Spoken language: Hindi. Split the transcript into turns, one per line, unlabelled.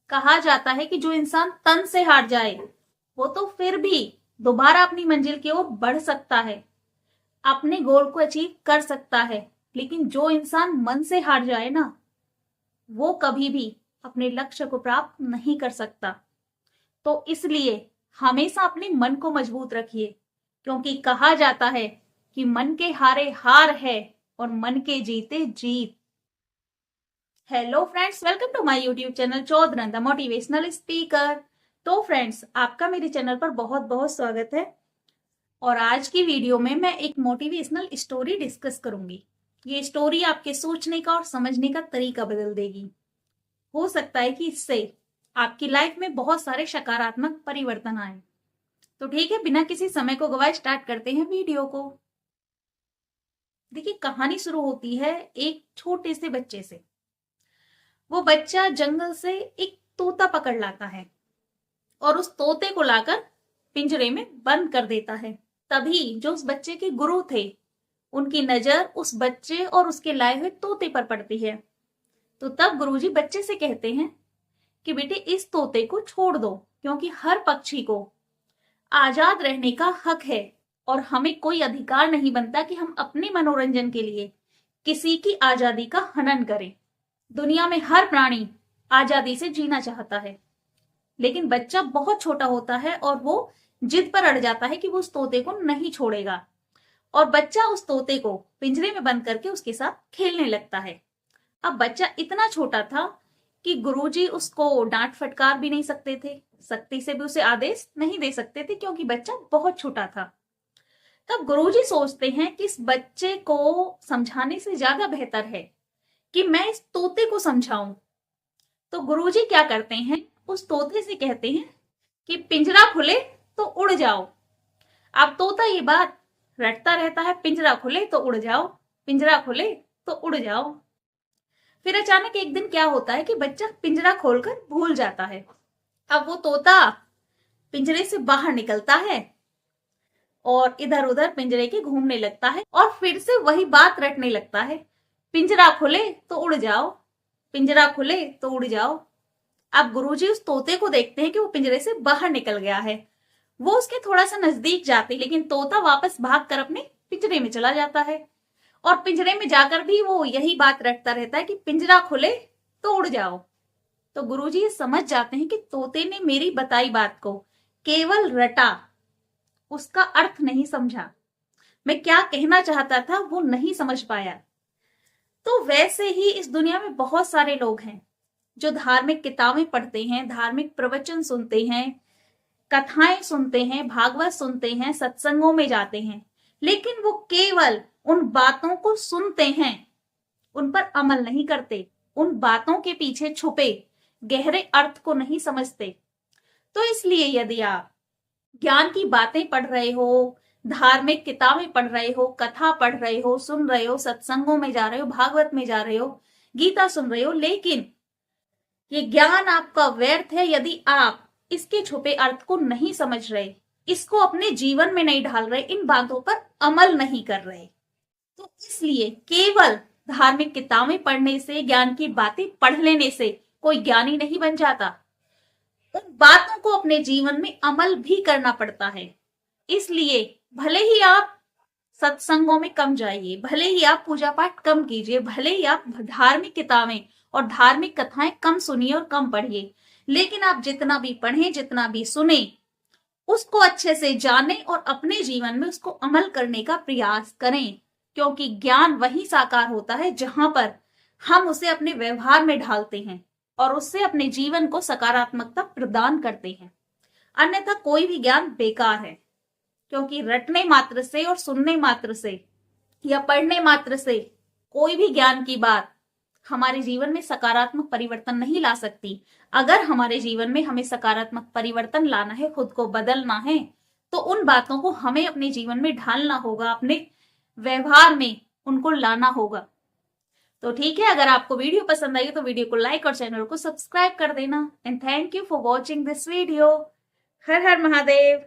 कहा जाता है कि जो इंसान तन से हार जाए वो तो फिर भी दोबारा अपनी मंजिल की ओर बढ़ सकता है, अपने गोल को अचीव कर सकता है। लेकिन जो इंसान मन से हार जाए ना, वो कभी भी अपने लक्ष्य को प्राप्त नहीं कर सकता। तो इसलिए हमेशा अपने मन को मजबूत रखिए, क्योंकि कहा जाता है कि मन के हारे हार है और मन के जीते जीत। Hello friends, welcome to my YouTube channel Chaudharan the motivational speaker. तो फ्रेंड्स, आपका मेरे चैनल पर बहुत बहुत स्वागत है। और आज की वीडियो में मैं एक मोटिवेशनल स्टोरी डिस्कस करूंगी। ये स्टोरी आपके सोचने का और समझने का तरीका बदल देगी। हो सकता है कि इससे आपकी लाइफ में बहुत सारे सकारात्मक परिवर्तन आए। तो ठीक है, बिना किसी समय को गवाए स्टार्ट करते हैं वीडियो को। देखिए, कहानी शुरू होती है एक छोटे से बच्चे से। वो बच्चा जंगल से एक तोता पकड़ लाता है और उस तोते को लाकर पिंजरे में बंद कर देता है। तभी जो उस बच्चे के गुरु थे, उनकी नजर उस बच्चे और उसके लाए हुए तोते पर पड़ती है। तो तब गुरुजी बच्चे से कहते हैं कि बेटे, इस तोते को छोड़ दो, क्योंकि हर पक्षी को आजाद रहने का हक है और हमें कोई अधिकार नहीं बनता कि हम अपने मनोरंजन के लिए किसी की आजादी का हनन करें। दुनिया में हर प्राणी आजादी से जीना चाहता है, लेकिन बच्चा बहुत छोटा होता है और वो जिद पर अड़ जाता है कि वो उस तोते को नहीं छोड़ेगा। और बच्चा उस तोते को पिंजरे में बंद करके उसके साथ खेलने लगता है। अब बच्चा इतना छोटा था कि गुरुजी उसको डांट फटकार भी नहीं सकते थे, सख्ती से भी उसे आदेश नहीं दे सकते थे, क्योंकि बच्चा बहुत छोटा था। तब गुरुजी सोचते हैं कि इस बच्चे को समझाने से ज्यादा बेहतर है कि मैं इस तोते को समझाऊं। तो गुरुजी क्या करते हैं, उस तोते से कहते हैं कि पिंजरा खुले तो उड़ जाओ। अब तोता ये बात रटता रहता है, पिंजरा खुले तो उड़ जाओ, पिंजरा खुले तो उड़ जाओ। फिर अचानक एक दिन क्या होता है कि बच्चा पिंजरा खोलकर भूल जाता है। अब वो तोता पिंजरे से बाहर निकलता है और इधर उधर पिंजरे के घूमने लगता है और फिर से वही बात रटने लगता है, पिंजरा खुले तो उड़ जाओ, पिंजरा खुले तो उड़ जाओ। अब गुरुजी उस तोते को देखते हैं कि वो पिंजरे से बाहर निकल गया है। वो उसके थोड़ा सा नजदीक जाते, लेकिन तोता वापस भागकर अपने पिंजरे में चला जाता है और पिंजरे में जाकर भी वो यही बात रटता रहता है कि पिंजरा खुले तो उड़ जाओ। तो गुरुजी ये समझ जाते हैं कि तोते ने मेरी बताई बात को केवल रटा, उसका अर्थ नहीं समझा, मैं क्या कहना चाहता था वो नहीं समझ पाया। तो वैसे ही इस दुनिया में बहुत सारे लोग हैं जो धार्मिक किताबें पढ़ते हैं, धार्मिक प्रवचन सुनते हैं, कथाएं सुनते हैं, भागवत सुनते हैं, सत्संगों में जाते हैं, लेकिन वो केवल उन बातों को सुनते हैं, उन पर अमल नहीं करते, उन बातों के पीछे छुपे गहरे अर्थ को नहीं समझते। तो इसलिए यदि आप ज्ञान की बातें पढ़ रहे हो, धार्मिक किताबें पढ़ रहे हो, कथा पढ़ रहे हो, सुन रहे हो, सत्संगों में जा रहे हो, भागवत में जा रहे हो, गीता सुन रहे हो, लेकिन ये ज्ञान आपका व्यर्थ है यदि आप इसके छुपे अर्थ को नहीं समझ रहे, इसको अपने जीवन में नहीं ढाल रहे, इन बातों पर अमल नहीं कर रहे। तो इसलिए केवल धार्मिक किताबें पढ़ने से, ज्ञान की बातें पढ़ लेने से कोई ज्ञानी नहीं बन जाता। उन बातों को अपने जीवन में अमल भी करना पड़ता है। इसलिए भले ही आप सत्संगों में कम जाइए, भले ही आप पूजा पाठ कम कीजिए, भले ही आप धार्मिक किताबें और धार्मिक कथाएं कम सुनिए और कम पढ़िए, लेकिन आप जितना भी पढ़ें, जितना भी सुने, उसको अच्छे से जाने और अपने जीवन में उसको अमल करने का प्रयास करें। क्योंकि ज्ञान वही साकार होता है जहां पर हम उसे अपने व्यवहार में ढालते हैं और उससे अपने जीवन को सकारात्मकता प्रदान करते हैं। अन्यथा कोई भी ज्ञान बेकार है, क्योंकि रटने मात्र से और सुनने मात्र से या पढ़ने मात्र से कोई भी ज्ञान की बात हमारे जीवन में सकारात्मक परिवर्तन नहीं ला सकती। अगर हमारे जीवन में हमें सकारात्मक परिवर्तन लाना है, खुद को बदलना है, तो उन बातों को हमें अपने जीवन में ढालना होगा, अपने व्यवहार में उनको लाना होगा। तो ठीक है, अगर आपको वीडियो पसंद आई तो वीडियो को लाइक और चैनल को सब्सक्राइब कर देना। And thank you for watching this video. Her her Mahadev.